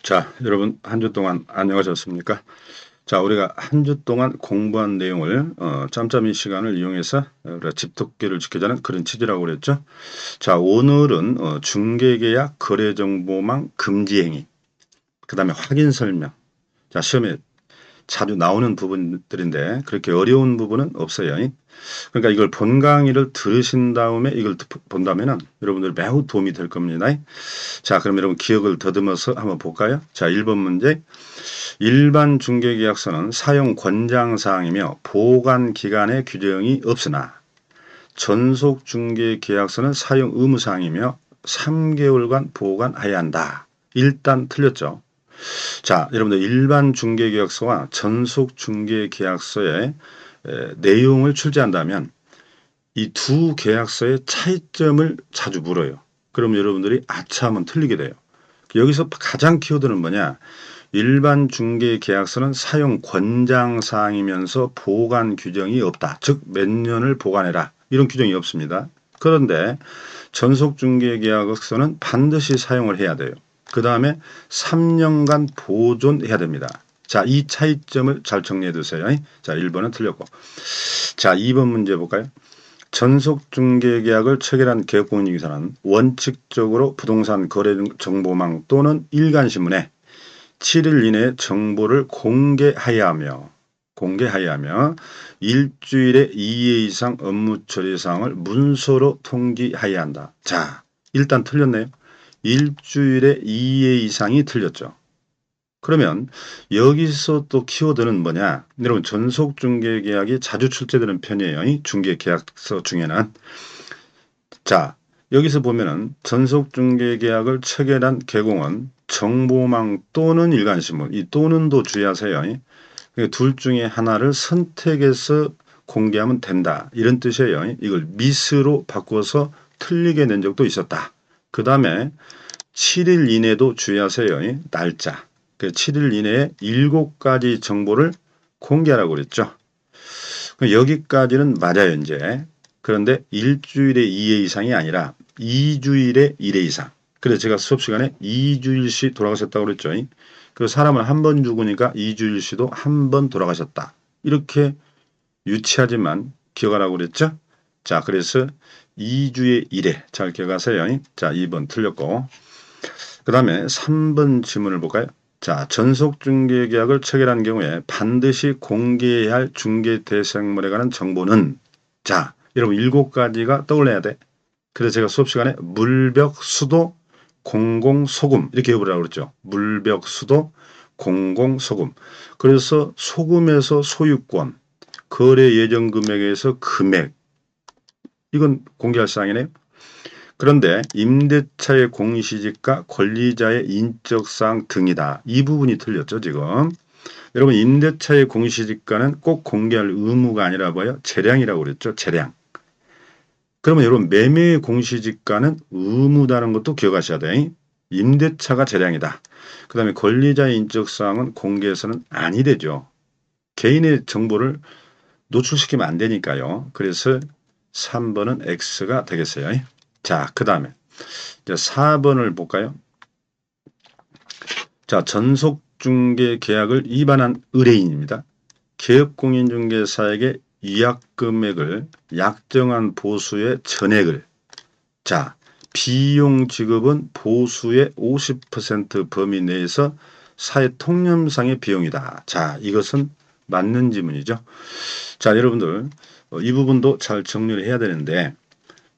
자, 여러분 한 주 동안 안녕하셨습니까? 자, 우리가 한 주 동안 공부한 내용을 짬짬이 시간을 이용해서 우리가 집토끼를 지키자는 그런 취지라고 그랬죠. 자, 오늘은 중개계약 거래정보망 금지행위, 그 다음에 확인 설명. 자, 시험에 자주 나오는 부분들인데 그렇게 어려운 부분은 없어요. 그러니까 이걸 본 강의를 들으신 다음에 이걸 본다면은 여러분들 매우 도움이 될 겁니다. 자, 그럼 여러분 기억을 더듬어서 한번 볼까요? 자, 1번 문제. 일반 중개계약서는 사용 권장사항이며 보관 기간의 규정이 없으나 전속 중개계약서는 사용 의무사항이며 3개월간 보관해야 한다. 일단 틀렸죠. 자, 여러분들 일반 중개계약서와 전속 중개계약서의 내용을 출제한다면 이 두 계약서의 차이점을 자주 물어요. 그럼 여러분들이 아차하면 틀리게 돼요. 여기서 가장 키워드는 뭐냐? 일반 중개계약서는 사용 권장사항이면서 보관 규정이 없다. 즉 몇 년을 보관해라. 이런 규정이 없습니다. 그런데 전속중개계약서는 반드시 사용을 해야 돼요. 그 다음에 3년간 보존해야 됩니다. 자, 이 차이점을 잘 정리해 두세요. 자, 1번은 틀렸고. 자, 2번 문제 볼까요? 전속중개계약을 체결한 개업공인중개사는 원칙적으로 부동산 거래정보망 또는 일간신문에 7일 이내에 정보를 공개하여야 하며 일주일에 2회 이상 업무 처리 사항을 문서로 통지해야 한다. 자, 일단 틀렸네요. 일주일에 2회 이상이 틀렸죠. 그러면 여기서 또 키워드는 뭐냐? 여러분 전속중개계약이 자주 출제되는 편이에요. 중개계약서 중에는. 자, 여기서 보면은 전속중개계약을 체결한 개공은 정보망 또는 일간신문, 이 또는도 주의하세요. 둘 중에 하나를 선택해서 공개하면 된다. 이런 뜻이에요. 이걸 미스로 바꿔서 틀리게 낸 적도 있었다. 그 다음에 7일 이내도 주의하세요. 날짜. 그 7일 이내에 7가지 정보를 공개하라고 그랬죠. 여기까지는 맞아요, 이제. 그런데 일주일에 2회 이상이 아니라 2주일에 1회 이상. 그래서 제가 수업 시간에 2주일씩 돌아가셨다고 그랬죠. 그 사람은 한 번 죽으니까 2주일씩도 한 번 돌아가셨다. 이렇게 유치하지만 기억하라고 그랬죠. 자, 그래서 2주에 1회. 잘 기억하세요. 자, 2번 틀렸고. 그 다음에 3번 질문을 볼까요? 자, 전속중개계약을 체결한 경우에 반드시 공개해야 할 중개대상물에 관한 정보는 자, 여러분 7가지가 떠올려야 돼. 그래서 제가 수업 시간에 물벽, 수도, 공공, 소금 이렇게 해보라고 그랬죠. 물벽, 수도, 공공, 소금. 그래서 소금에서 소유권, 거래 예정 금액에서 금액 이건 공개할 사항이네요. 그런데 임대차의 공시지가, 권리자의 인적사항 등이다. 이 부분이 틀렸죠, 지금. 여러분 임대차의 공시지가는 꼭 공개할 의무가 아니라 뭐예요? 재량이라고 그랬죠, 재량. 그러면 여러분 매매의 공시지가는 의무다는 것도 기억하셔야 돼. 임대차가 재량이다. 그 다음에 권리자의 인적사항은 공개해서는 아니 되죠. 개인의 정보를 노출시키면 안 되니까요. 그래서 3번은 X가 되겠어요. 자, 그 다음에 4번을 볼까요? 자, 전속중개계약을 위반한 의뢰인입니다. 개업공인중개사에게 위약금액을 약정한 보수의 전액을 자, 비용 지급은 보수의 50% 범위 내에서 사회통념상의 비용이다. 자, 이것은 맞는 지문이죠. 자, 여러분들 이 부분도 잘 정리를 해야 되는데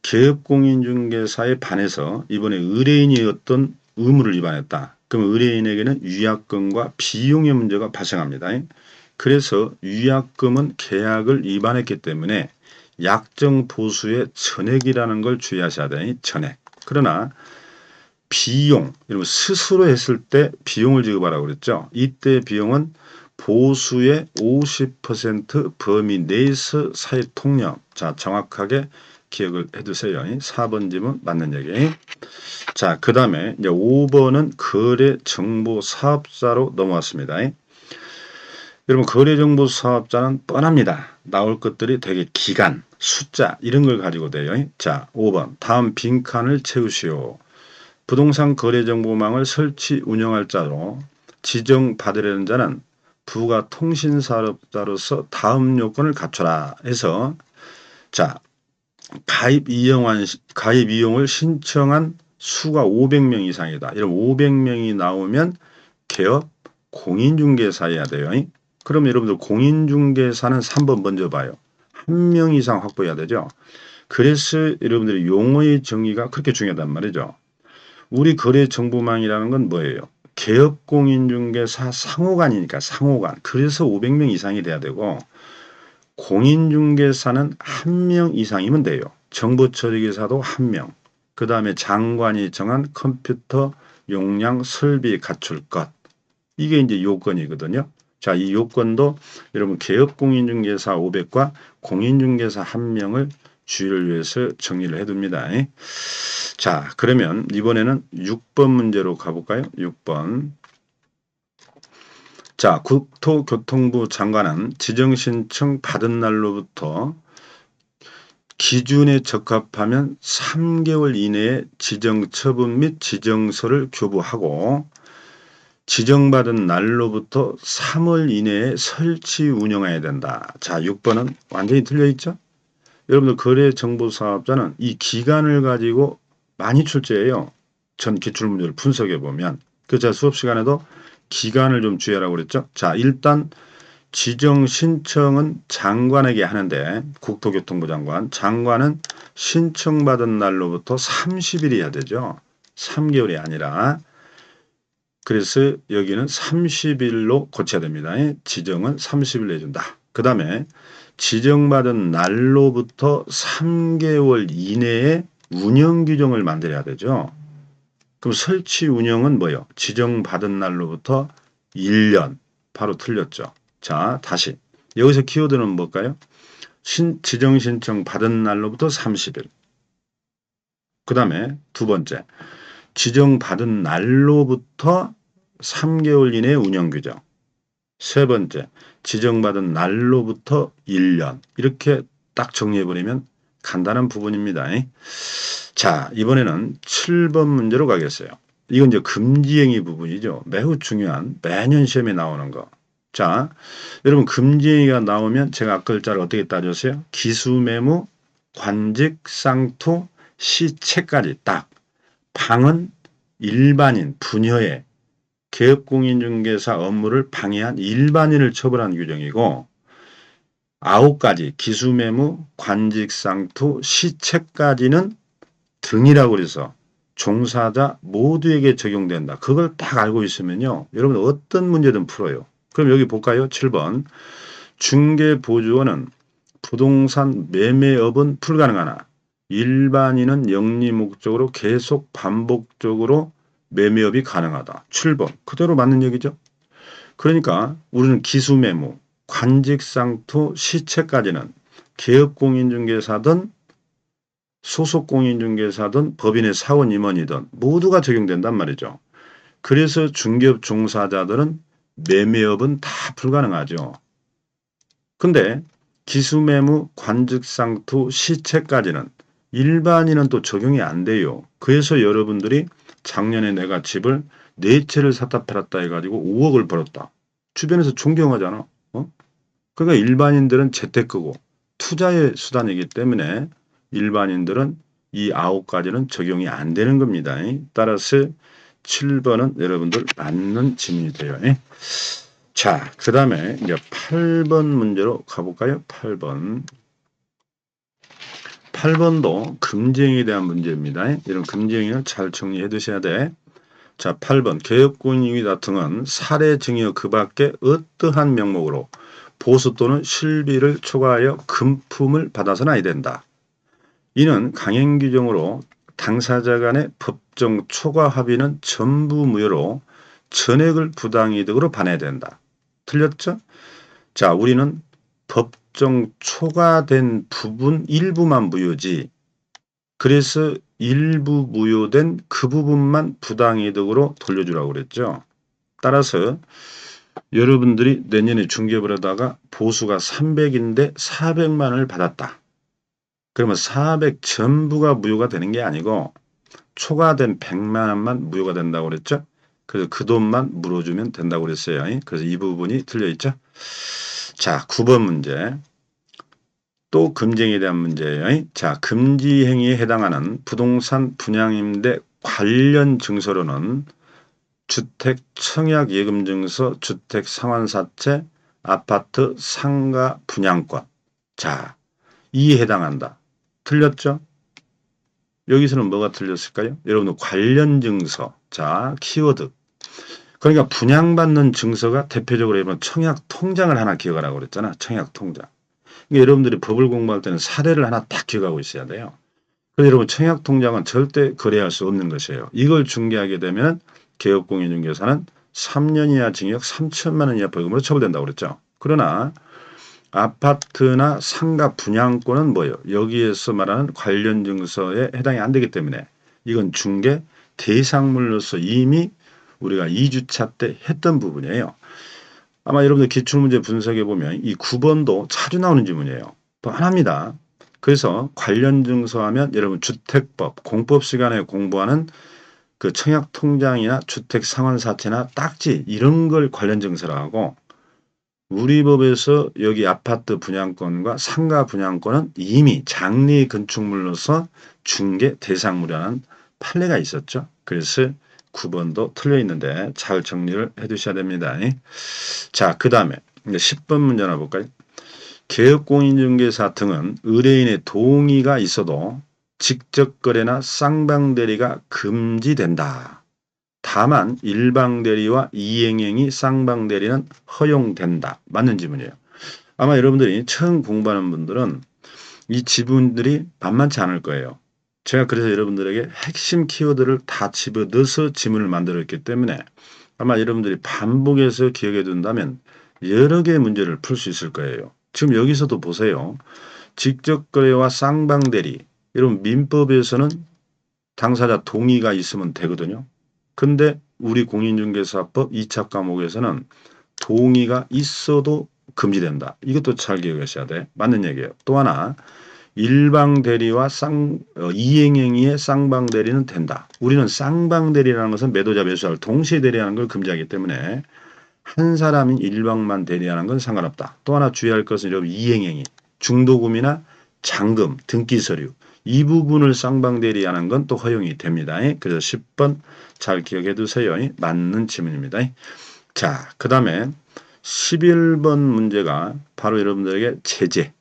개업공인중개사에 반해서 이번에 의뢰인이 어떤 의무를 위반했다. 그럼 의뢰인에게는 위약금과 비용의 문제가 발생합니다. 그래서 위약금은 계약을 위반했기 때문에 약정 보수의 전액이라는 걸 주의하셔야 돼. 전액. 그러나 비용, 여러분 스스로 했을 때 비용을 지급하라고 그랬죠. 이때 비용은 보수의 50% 범위 내에서 사회통념. 자, 정확하게 기억을 해두세요. 4번 지문 맞는 얘기. 자, 그 다음에 이제 5번은 거래정보사업자로 넘어왔습니다. 여러분 거래정보사업자는 뻔합니다. 나올 것들이 되게 기간, 숫자 이런 걸 가지고 돼요. 자, 5번 다음 빈칸을 채우시오. 부동산 거래정보망을 설치 운영할 자로 지정받으려는 자는 부가 통신사업자로서 다음 요건을 갖춰라 해서 자 가입 이용을 신청한 수가 500명 이상이다. 이런 500명이 나오면 개업 공인중개사여야 돼요. 그럼 여러분들 공인중개사는 3번 먼저 봐요. 1명 이상 확보해야 되죠. 그래서 여러분들이 용어의 정의가 그렇게 중요하단 말이죠. 우리 거래정보망이라는 건 뭐예요? 개업공인중개사 상호간이니까 상호간. 그래서 500명 이상이 돼야 되고 공인중개사는 1명 이상이면 돼요. 정보처리기사도 1명. 그 다음에 장관이 정한 컴퓨터 용량 설비 갖출 것. 이게 이제 요건이거든요. 자, 이 요건도 여러분 개업공인중개사 500과 공인중개사 1명을 주의를 위해서 정리를 해둡니다. 자, 그러면 이번에는 6번 문제로 가볼까요? 6번. 자, 국토교통부 장관은 지정신청 받은 날로부터 기준에 적합하면 3개월 이내에 지정처분 및 지정서를 교부하고 지정받은 날로부터 3월 이내에 설치 운영해야 된다. 자, 6번은 완전히 틀려있죠? 여러분들 거래정보사업자는 이 기간을 가지고 많이 출제해요. 전 기출문제를 분석해 보면. 그래서 제가 수업 시간에도 기간을 좀 주의하라고 그랬죠. 자, 일단 지정 신청은 장관에게 하는데 국토교통부 장관은 신청받은 날로부터 30일이 해야 되죠. 3개월이 아니라. 그래서 여기는 30일로 고쳐야 됩니다. 지정은 30일 내준다. 그 다음에 지정받은 날로부터 3개월 이내에 운영 규정을 만들어야 되죠. 그럼 설치 운영은 뭐예요? 지정받은 날로부터 1년. 바로 틀렸죠. 자, 다시. 여기서 키워드는 뭘까요? 지정 신청 받은 날로부터 30일. 그 다음에 두 번째. 지정받은 날로부터 3개월 이내 운영 규정. 세 번째. 지정받은 날로부터 1년. 이렇게 딱 정리해버리면 간단한 부분입니다. 자, 이번에는 7번 문제로 가겠어요. 이건 이제 금지행위 부분이죠. 매우 중요한 매년 시험에 나오는 거. 자, 여러분 금지행위가 나오면 제가 앞 글자를 어떻게 따졌어요? 기수매무, 관직, 쌍투, 시채까지 딱. 방은 일반인, 분녀의 개업공인중개사 업무를 방해한 일반인을 처벌하는 규정이고 9가지 기수매무, 관직, 쌍투, 시채까지는 등이라고 해서 종사자 모두에게 적용된다. 그걸 딱 알고 있으면요. 여러분 어떤 문제든 풀어요. 그럼 여기 볼까요? 7번. 중개보조원은 부동산 매매업은 불가능하나 일반인은 영리 목적으로 계속 반복적으로 매매업이 가능하다. 7번. 그대로 맞는 얘기죠. 그러니까 우리는 기수매무, 관직상투, 시채까지는 개업공인중개사든 소속공인중개사든 법인의 사원 임원이든 모두가 적용된단 말이죠. 그래서 중개업 종사자들은 매매업은 다 불가능하죠. 근데 기수매무, 관직상투, 시채까지는 일반인은 또 적용이 안 돼요. 그래서 여러분들이 작년에 내가 집을 4채를 샀다 팔았다 해가지고 5억을 벌었다. 주변에서 존경하잖아. 그러니까 일반인들은 재테크고 투자의 수단이기 때문에 일반인들은 이 9가지는 적용이 안 되는 겁니다. 따라서 7번은 여러분들 맞는 질문이 돼요. 자, 그 다음에 이제 8번 문제로 가볼까요? 8번. 8번도 금지행위에 대한 문제입니다. 이런 금지행위를 잘 정리해 두셔야 돼. 자, 8번. 개업공인이다 등은 사례 증여 그 밖에 어떠한 명목으로 보수 또는 실비를 초과하여 금품을 받아서는 아니 된다. 이는 강행규정으로 당사자 간의 법정 초과 합의는 전부 무효로 전액을 부당이득으로 반해야 된다. 틀렸죠? 자, 우리는 법정 초과된 부분 일부만 무효지. 그래서 일부 무효된 그 부분만 부당이득으로 돌려주라고 그랬죠. 따라서 여러분들이 내년에 중개업을 하다가 보수가 300인데 400만 원을 받았다. 그러면 400 전부가 무효가 되는 게 아니고 초과된 100만 원만 무효가 된다고 그랬죠. 그래서 그 돈만 물어주면 된다고 그랬어요. 그래서 이 부분이 틀려 있죠. 자, 9번 문제. 또 금지행위에 대한 문제예요. 자, 금지 행위에 해당하는 부동산 분양임대 관련 증서로는 주택 청약 예금 증서, 주택 상환사채, 아파트 상가 분양권. 자, 이에 해당한다. 틀렸죠? 여기서는 뭐가 틀렸을까요? 여러분들 관련 증서. 자, 키워드. 그러니까 분양받는 증서가 대표적으로 여러분 청약 통장을 하나 기억하라고 그랬잖아. 청약 통장. 그러니까 여러분들이 법을 공부할 때는 사례를 하나 딱 기억하고 있어야 돼요. 그래서 여러분 청약 통장은 절대 거래할 수 없는 것이에요. 이걸 중개하게 되면 개업공인중개사는 3년 이하 징역 3천만 원 이하 벌금으로 처벌된다고 그랬죠. 그러나 아파트나 상가 분양권은 뭐예요? 여기에서 말하는 관련 증서에 해당이 안 되기 때문에 이건 중개 대상물로서 이미 우리가 2주차 때 했던 부분이에요. 아마 여러분들 기출문제 분석해 보면 이 9번도 자주 나오는 질문이에요. 뻔합니다. 그래서 관련 증서하면 여러분 주택법, 공법 시간에 공부하는 그 청약통장이나 주택상환사채나 딱지 이런 걸 관련 증서라고 하고 우리 법에서 여기 아파트 분양권과 상가 분양권은 이미 장리 건축물로서 중개 대상물이라는 판례가 있었죠. 그래서 9번도 틀려 있는데 잘 정리를 해 두셔야 됩니다. 자, 그 다음에 10번 문제 하나 볼까요? 개업공인중개사 등은 의뢰인의 동의가 있어도 직접 거래나 쌍방대리가 금지된다. 다만 일방대리와 이행행위 쌍방대리는 허용된다. 맞는 지문이에요. 아마 여러분들이 처음 공부하는 분들은 이 지문들이 만만치 않을 거예요. 제가 그래서 여러분들에게 핵심 키워드를 다 집어넣어서 지문을 만들었기 때문에 아마 여러분들이 반복해서 기억해 둔다면 여러 개의 문제를 풀 수 있을 거예요. 지금 여기서도 보세요. 직접거래와 쌍방대리. 여러분 민법에서는 당사자 동의가 있으면 되거든요. 근데 우리 공인중개사법 2차 과목에서는 동의가 있어도 금지된다. 이것도 잘 기억하셔야 돼. 맞는 얘기예요. 또 하나 일방대리와 이행행위의 쌍방대리는 된다. 우리는 쌍방대리라는 것은 매도자 매수자를 동시에 대리하는 걸 금지하기 때문에 한 사람인 일방만 대리하는 건 상관없다. 또 하나 주의할 것은 여러분 이행행위, 중도금이나 잔금, 등기서류 이 부분을 쌍방대리하는 건 또 허용이 됩니다. 그래서 10번 잘 기억해 두세요. 맞는 지문입니다. 자, 그 다음에 11번 문제가 바로 여러분들에게 제재.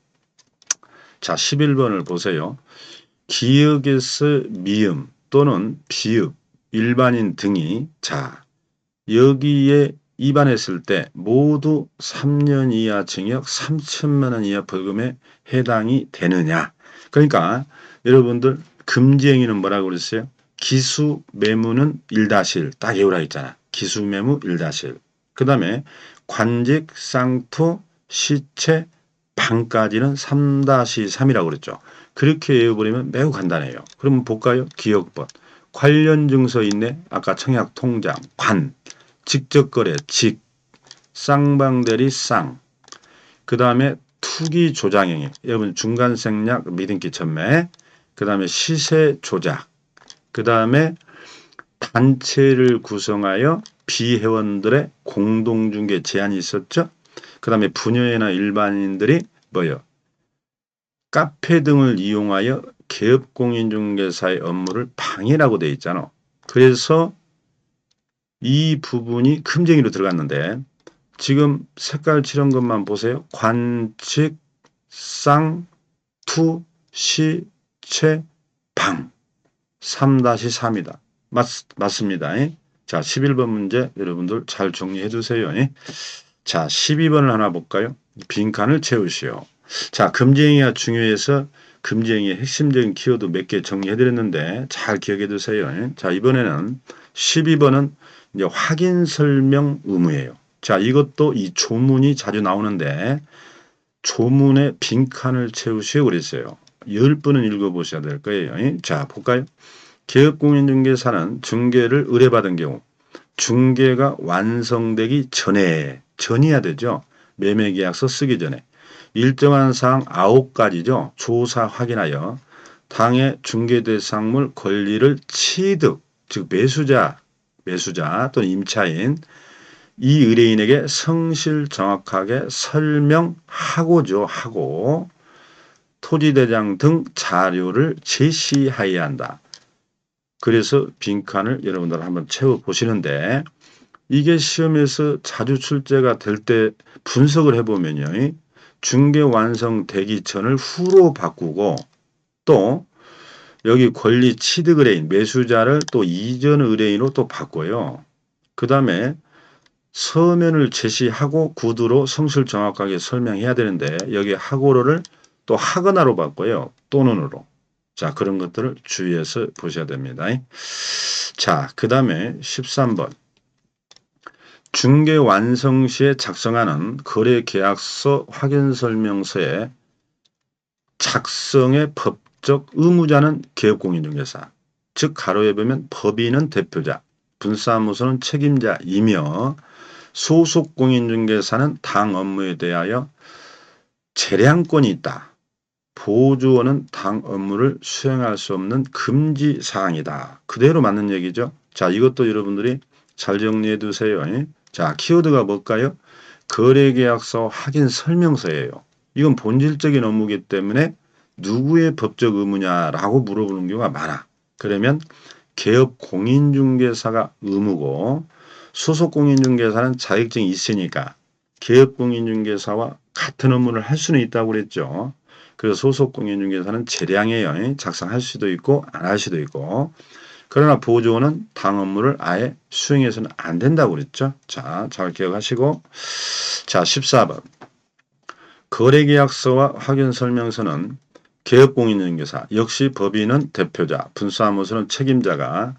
자, 11번을 보세요. 기역에서 미음 또는 비읍, 일반인 등이 자 여기에 위반했을 때 모두 3년 이하 징역 3천만 원 이하 벌금에 해당이 되느냐. 그러니까 여러분들 금지행위는 뭐라고 그랬어요? 기수매무는 1-1 딱 외우라 했잖아. 기수매무 1-1. 그 다음에 관직, 쌍투, 시체, 방까지는 3-3이라고 그랬죠. 그렇게 외워버리면 매우 간단해요. 그러면 볼까요? 기억법. 관련 증서 있네. 아까 청약통장, 관, 직접거래, 직, 쌍방대리, 쌍. 그 다음에 투기 조장행위. 여러분 중간생략, 미등기 천매. 그 다음에 시세 조작. 그 다음에 단체를 구성하여 비회원들의 공동중개 제한이 있었죠. 그 다음에 부녀회나 일반인들이 뭐요? 카페 등을 이용하여 개업공인중개사의 업무를 방해라고 되어 있잖아. 그래서 이 부분이 금쟁이로 들어갔는데 지금 색깔 칠한 것만 보세요. 관측, 쌍, 투, 시, 채, 방 3-3이다. 맞습니다. 자, 11번 문제 여러분들 잘 정리해 두세요. 자, 12번을 하나 볼까요? 빈칸을 채우시오. 자, 금지행위가 중요해서 금지행위의 핵심적인 키워드 몇 개 정리해 드렸는데 잘 기억해 두세요. 자, 이번에는 12번은 이제 확인 설명 의무예요. 자, 이것도 이 조문이 자주 나오는데 조문에 빈칸을 채우시오 그랬어요. 10번은 읽어보셔야 될 거예요. 자, 볼까요? 개업공인중개사는 중개를 의뢰받은 경우 중개가 완성되기 전이어야 되죠. 매매계약서 쓰기 전에 일정한 사항 9가지죠. 조사 확인하여 당의 중개대상물 권리를 취득, 즉 매수자 또는 임차인 이 의뢰인에게 성실 정확하게 설명하고죠. 하고 토지대장 등 자료를 제시해야 한다. 그래서 빈칸을 여러분들 한번 채워보시는데 이게 시험에서 자주 출제가 될 때 분석을 해보면요. 중개 완성되기 전을 후로 바꾸고 또 여기 권리 취득 의뢰인 매수자를 또 이전 의뢰인으로 또 바꿔요. 그 다음에 서면을 제시하고 구두로 성실 정확하게 설명해야 되는데 여기 하고를 또 하거나로 바꿔요. 또는으로. 자, 그런 것들을 주의해서 보셔야 됩니다. 자, 그 다음에 13번. 중개 완성 시에 작성하는 거래계약서 확인설명서의 작성의 법적 의무자는 개업공인중개사, 즉 가로에 보면 법인은 대표자, 분사무소는 책임자이며 소속공인중개사는 당 업무에 대하여 재량권이 있다. 보조원은 당 업무를 수행할 수 없는 금지사항이다. 그대로 맞는 얘기죠. 자, 이것도 여러분들이 잘 정리해 두세요. 자, 키워드가 뭘까요? 거래계약서 확인 설명서예요. 이건 본질적인 업무이기 때문에 누구의 법적 의무냐라고 물어보는 경우가 많아. 그러면 개업 공인중개사가 의무고 소속 공인중개사는 자격증이 있으니까 개업 공인중개사와 같은 업무를 할 수는 있다고 그랬죠. 그래서 소속 공인중개사는 재량이에요. 작성할 수도 있고 안 할 수도 있고. 그러나 보조원은 당 업무를 아예 수행해서는 안 된다고 그랬죠. 자, 잘 기억하시고. 자, 14번. 거래계약서와 확인설명서는 개업공인중개사, 역시 법인은 대표자, 분사무소는 책임자가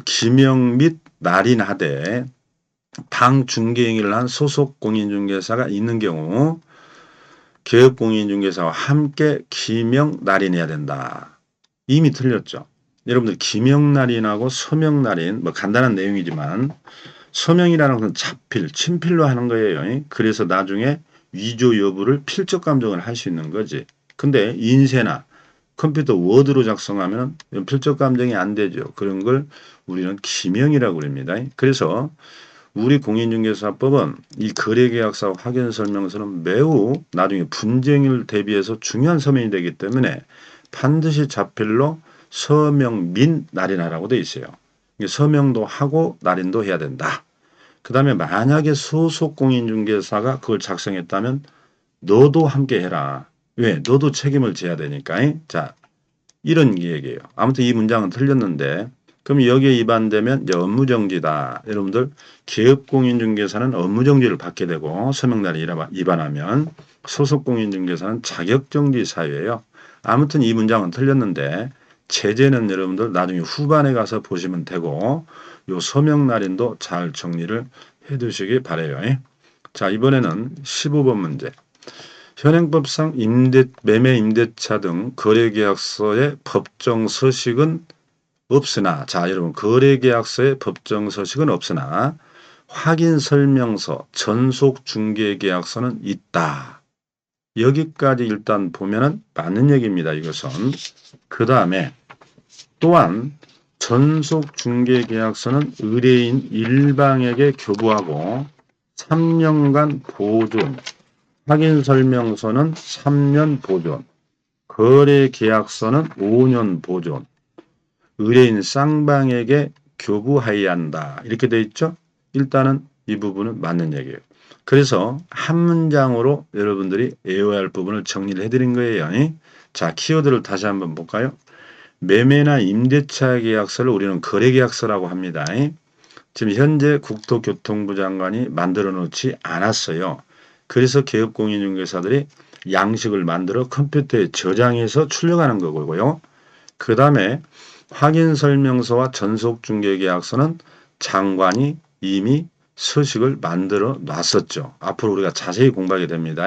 기명 및 날인하되 당 중개행위를 한 소속 공인중개사가 있는 경우 개업공인중개사와 함께 기명 날인해야 된다. 이미 틀렸죠. 여러분들 기명날인하고 서명날인 뭐 간단한 내용이지만 서명이라는 것은 자필, 친필로 하는 거예요. 그래서 나중에 위조 여부를 필적 감정을 할 수 있는 거지. 근데 인쇄나 컴퓨터 워드로 작성하면 필적 감정이 안 되죠. 그런 걸 우리는 기명이라고 합니다. 그래서 우리 공인중개사법은 이 거래계약서 확인설명서는 매우 나중에 분쟁을 대비해서 중요한 서면이 되기 때문에 반드시 자필로 서명 민 날인하라고 되어 있어요. 서명도 하고 날인도 해야 된다. 그 다음에 만약에 소속 공인중개사가 그걸 작성했다면 너도 함께 해라. 왜? 너도 책임을 져야 되니까. 자, 이런 얘기예요. 아무튼 이 문장은 틀렸는데 그럼 여기에 위반되면 이제 업무정지다. 여러분들 개업공인중개사는 업무정지를 받게 되고 서명날이 위반하면 소속공인중개사는 자격정지 사유예요. 아무튼 이 문장은 틀렸는데 제재는 여러분들 나중에 후반에 가서 보시면 되고 요 서명날인도 잘 정리를 해 두시기 바라요. 자, 이번에는 15번 문제. 현행법상 매매 임대차 등 거래계약서의 법정 서식은 없으나, 자, 여러분, 거래계약서의 법정 서식은 없으나 확인설명서, 전속중개계약서는 있다. 여기까지 일단 보면은 맞는 얘기입니다. 이것은. 그 다음에 또한 전속중개계약서는 의뢰인 일방에게 교부하고 3년간 보존, 확인설명서는 3년 보존, 거래계약서는 5년 보존, 의뢰인 쌍방에게 교부하여야 한다. 이렇게 돼 있죠? 일단은 이 부분은 맞는 얘기예요. 그래서 한 문장으로 여러분들이 외워야 할 부분을 정리를 해드린 거예요. 자, 키워드를 다시 한번 볼까요? 매매나 임대차 계약서를 우리는 거래계약서라고 합니다. 지금 현재 국토교통부 장관이 만들어 놓지 않았어요. 그래서 개업공인중개사들이 양식을 만들어 컴퓨터에 저장해서 출력하는 거고요. 그 다음에 확인설명서와 전속중개계약서는 장관이 이미 서식을 만들어 놨었죠. 앞으로 우리가 자세히 공부하게 됩니다.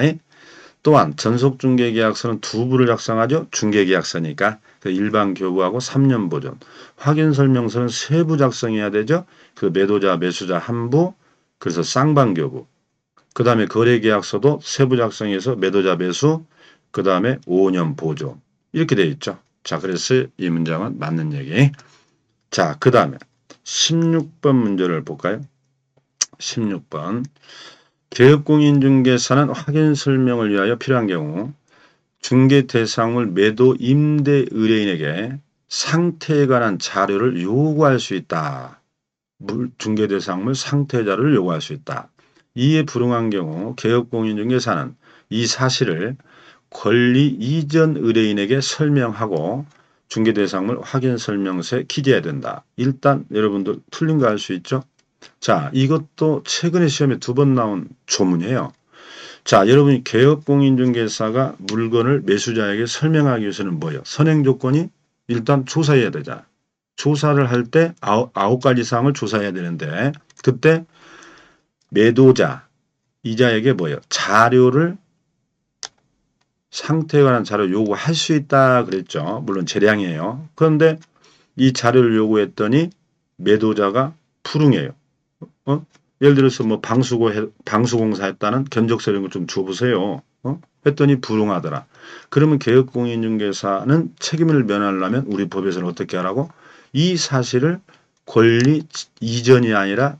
또한 전속중개계약서는 두 부를 작성하죠. 중개계약서니까 일반 교부하고 3년 보존. 확인설명서는 세 부 작성해야 되죠. 그 매도자, 매수자 한 부, 그래서 쌍방 교부. 그 다음에 거래계약서도 세 부 작성해서 매도자, 매수, 그 다음에 5년 보존. 이렇게 되어 있죠. 자, 그래서 이 문장은 맞는 얘기. 자, 그 다음에 16번 문제를 볼까요? 16번. 개업공인중개사는 확인 설명을 위하여 필요한 경우 중개 대상물 매도 임대 의뢰인에게 상태에 관한 자료를 요구할 수 있다. 중개 대상물 상태 자료를 요구할 수 있다. 이에 불응한 경우 개업공인중개사는 이 사실을 권리 이전 의뢰인에게 설명하고 중개대상물 확인 설명서에 기재해야 된다. 일단 여러분들 틀린 거 알 수 있죠? 자, 이것도 최근에 시험에 2번 나온 조문이에요. 자, 여러분이 개업공인중개사가 물건을 매수자에게 설명하기 위해서는 뭐예요? 선행 조건이 일단 조사해야 되잖아. 조사를 할 때 9가지 사항을 조사해야 되는데 그때 매도자, 이자에게 뭐예요? 자료를 상태에 관한 자료 요구할 수 있다 그랬죠. 물론 재량이에요. 그런데 이 자료를 요구했더니 매도자가 불응해요. 예를 들어서 뭐 방수공사 했다는 견적서 이런 거 좀 줘보세요. 했더니 불응하더라. 그러면 개업공인중개사는 책임을 면하려면 우리 법에서는 어떻게 하라고? 이 사실을 권리 이전이 아니라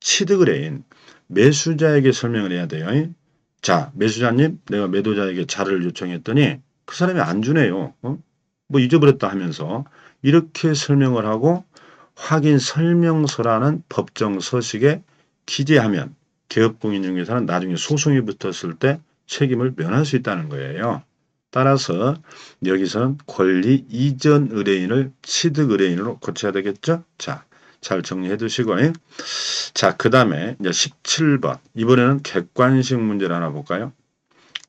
취득의뢰인 매수자에게 설명을 해야 돼요. 자, 매수자님, 내가 매도자에게 자료를 요청했더니 그 사람이 안 주네요. 뭐 잊어버렸다 하면서 이렇게 설명을 하고 확인 설명서라는 법정 서식에 기재하면 개업공인중개사는 나중에 소송이 붙었을 때 책임을 면할 수 있다는 거예요. 따라서 여기서는 권리 이전 의뢰인을 취득 의뢰인으로 고쳐야 되겠죠? 자, 잘 정리해 두시고. 자, 그 다음에 이제 17번. 이번에는 객관식 문제를 하나 볼까요?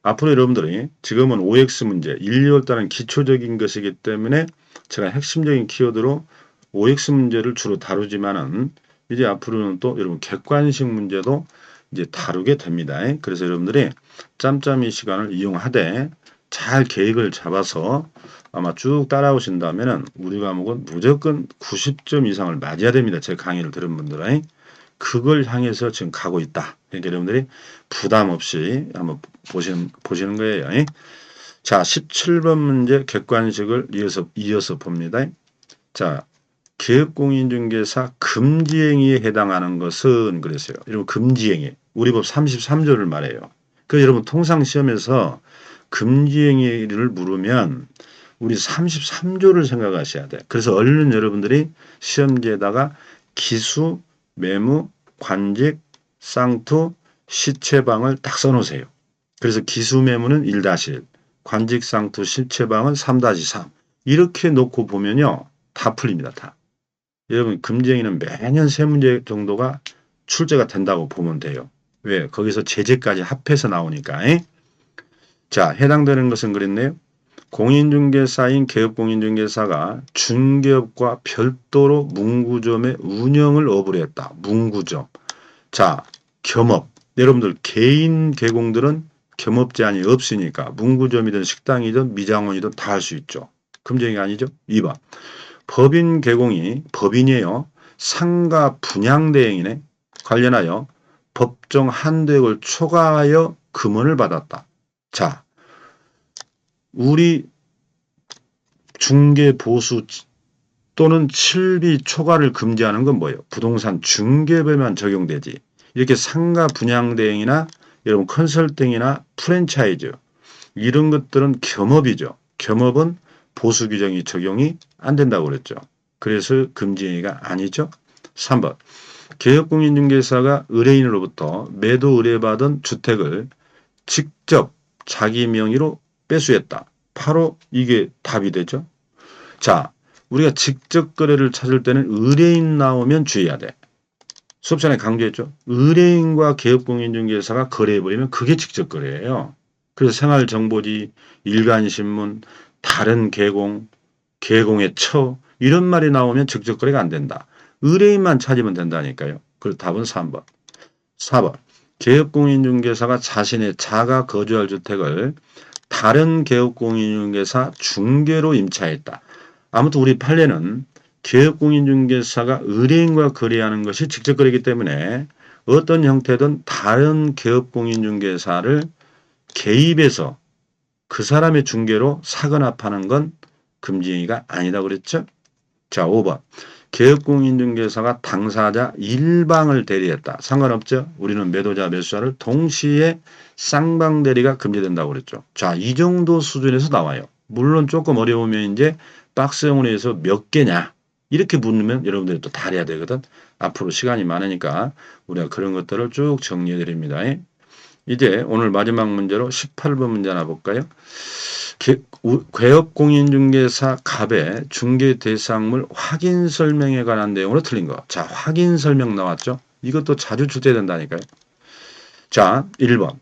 앞으로 여러분들이 지금은 OX 문제, 1, 2월 달은 기초적인 것이기 때문에 제가 핵심적인 키워드로 OX 문제를 주로 다루지만은 이제 앞으로는 또 여러분 객관식 문제도 이제 다루게 됩니다. 그래서 여러분들이 짬짬이 시간을 이용하되 잘 계획을 잡아서 아마 쭉 따라오신다면은 우리 과목은 무조건 90점 이상을 맞아야 됩니다. 제 강의를 들은 분들은. 그걸 향해서 지금 가고 있다. 그러니까 여러분들이 부담 없이 한번 보시는 거예요. 자, 17번 문제 객관식을 이어서 봅니다. 자, 개업공인중개사 금지행위에 해당하는 것은 그랬어요. 여러분 금지행위. 우리 법 33조를 말해요. 그 여러분 통상 시험에서 금지행위를 물으면 우리 33조를 생각하셔야 돼. 그래서 얼른 여러분들이 시험지에다가 기수, 매무, 관직, 쌍투, 시체방을 딱 써놓으세요. 그래서 기수 매무는 1-1, 관직, 쌍투, 시체방은 3-3 이렇게 놓고 보면요. 다 풀립니다. 다. 여러분 금지행위는 매년 3문제 정도가 출제가 된다고 보면 돼요. 왜? 거기서 제재까지 합해서 나오니까. 자, 해당되는 것은 그랬네요. 공인중개사인 개업공인중개사가 중개업과 별도로 문구점의 운영을 업으로 했다. 문구점. 자, 겸업. 여러분들 개인 개공들은 겸업 제한이 없으니까 문구점이든 식당이든 미장원이든 다 할 수 있죠. 금지행위 아니죠? 2번. 법인 개공이 법인이에요. 상가 분양 대행이네. 관련하여 법정 한도액을 초과하여 금원을 받았다. 자, 우리 중개보수 또는 칠비 초과를 금지하는 건 뭐예요? 부동산 중개법에만 적용되지. 이렇게 상가 분양 대행이나 여러분 컨설팅이나 프랜차이즈 이런 것들은 겸업이죠. 겸업은 보수 규정이 적용이 안 된다고 그랬죠. 그래서 금지행위가 아니죠. 3번. 개업공인중개사가 의뢰인으로부터 매도 의뢰받은 주택을 직접 자기 명의로 빼수했다. 바로 이게 답이 되죠. 자, 우리가 직접 거래를 찾을 때는 의뢰인 나오면 주의해야 돼. 수업 전에 강조했죠. 의뢰인과 개업공인중개사가 거래해버리면 그게 직접 거래예요. 그래서 생활정보지, 일간신문, 다른 개공, 개공의 처 이런 말이 나오면 직접 거래가 안 된다. 의뢰인만 찾으면 된다니까요. 그래서 답은 3번. 4번. 개업공인중개사가 자신의 자가 거주할 주택을 다른 개업공인중개사 중개로 임차했다. 아무튼 우리 판례는 개업공인중개사가 의뢰인과 거래하는 것이 직접 거래이기 때문에 어떤 형태든 다른 개업공인중개사를 개입해서 그 사람의 중개로 사거나 파는 건 금지가 아니다 그랬죠? 자, 5번. 개업공인중개사가 당사자 일방을 대리했다. 상관없죠? 우리는 매도자, 매수자를 동시에 쌍방 대리가 금지된다고 그랬죠. 자, 이 정도 수준에서 나와요. 물론 조금 어려우면 이제 박스형으로 해서 몇 개냐? 이렇게 묻으면 여러분들이 또 다 해야 되거든. 앞으로 시간이 많으니까 우리가 그런 것들을 쭉 정리해 드립니다. 이제 오늘 마지막 문제로 18번 문제 하나 볼까요? 개업공인중개사 갑의 중개 대상물 확인 설명에 관한 내용으로 틀린 거. 자, 확인 설명 나왔죠? 이것도 자주 출제된다니까요. 자, 1번.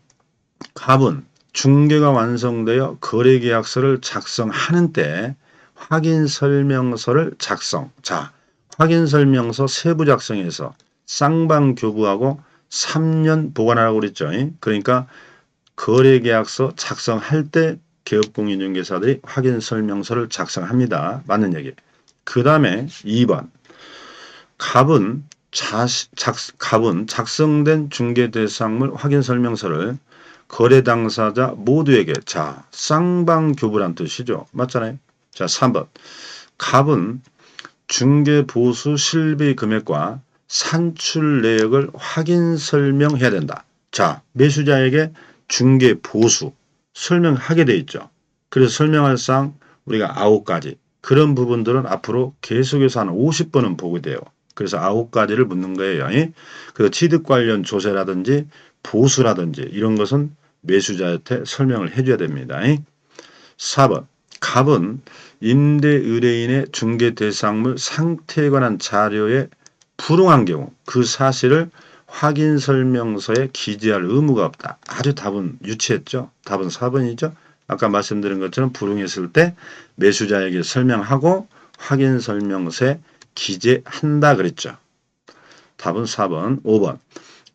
갑은 중개가 완성되어 거래계약서를 작성하는 때 확인 설명서를 작성. 자, 확인 설명서 세부 작성해서 쌍방 교부하고 3년 보관하라고 그랬죠. 그러니까 거래계약서 작성할 때 개업공인중개사들이 확인 설명서를 작성합니다. 맞는 얘기. 그 다음에 2번. 갑은 작성된 중개대상물 확인 설명서를 거래 당사자 모두에게 자 쌍방교부란 뜻이죠. 맞잖아요. 자 3번. 갑은 중개보수 실비 금액과 산출 내역을 확인 설명해야 된다. 자 매수자에게 중개보수 설명하게 돼 있죠. 그래서 설명할 사항 우리가 9가지. 그런 부분들은 앞으로 계속해서 한 50번은 보게 돼요. 그래서 9가지를 묻는 거예요. 그래서 취득 관련 조세라든지 보수라든지 이런 것은 매수자한테 설명을 해줘야 됩니다. 4번. 갑은 임대 의뢰인의 중개 대상물 상태에 관한 자료에 불응한 경우 그 사실을 확인 설명서에 기재할 의무가 없다. 아주 답은 유치했죠. 답은 4번이죠. 아까 말씀드린 것처럼 불응했을 때 매수자에게 설명하고 확인 설명서에 기재한다 그랬죠. 답은 4번. 5번.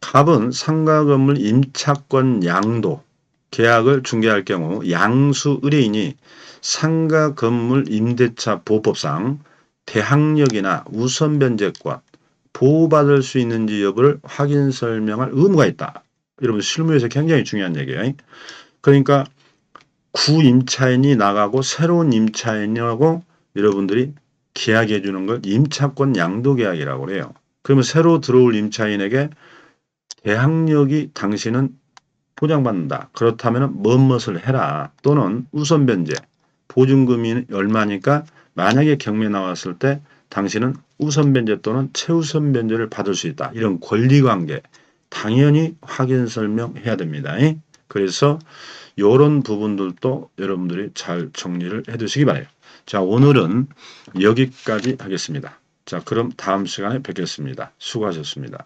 갑은 상가 건물 임차권 양도 계약을 중개할 경우 양수 의뢰인이 상가 건물 임대차 보호법상 대항력이나 우선 변제권 보호받을 수 있는지 여부를 확인 설명할 의무가 있다. 여러분 실무에서 굉장히 중요한 얘기예요. 그러니까 구임차인이 나가고 새로운 임차인하고 여러분들이 계약해 주는 걸 임차권 양도 계약이라고 그래요. 그러면 새로 들어올 임차인에게 대항력이 당신은 보장받는다. 그렇다면 뭐뭇을 해라. 또는 우선 변제. 보증금이 얼마니까 만약에 경매 나왔을 때 당신은 우선 변제 또는 최우선 변제를 받을 수 있다. 이런 권리관계 당연히 확인 설명해야 됩니다. 그래서 이런 부분들도 여러분들이 잘 정리를 해 두시기 바라요. 자, 오늘은 여기까지 하겠습니다. 자, 그럼 다음 시간에 뵙겠습니다. 수고하셨습니다.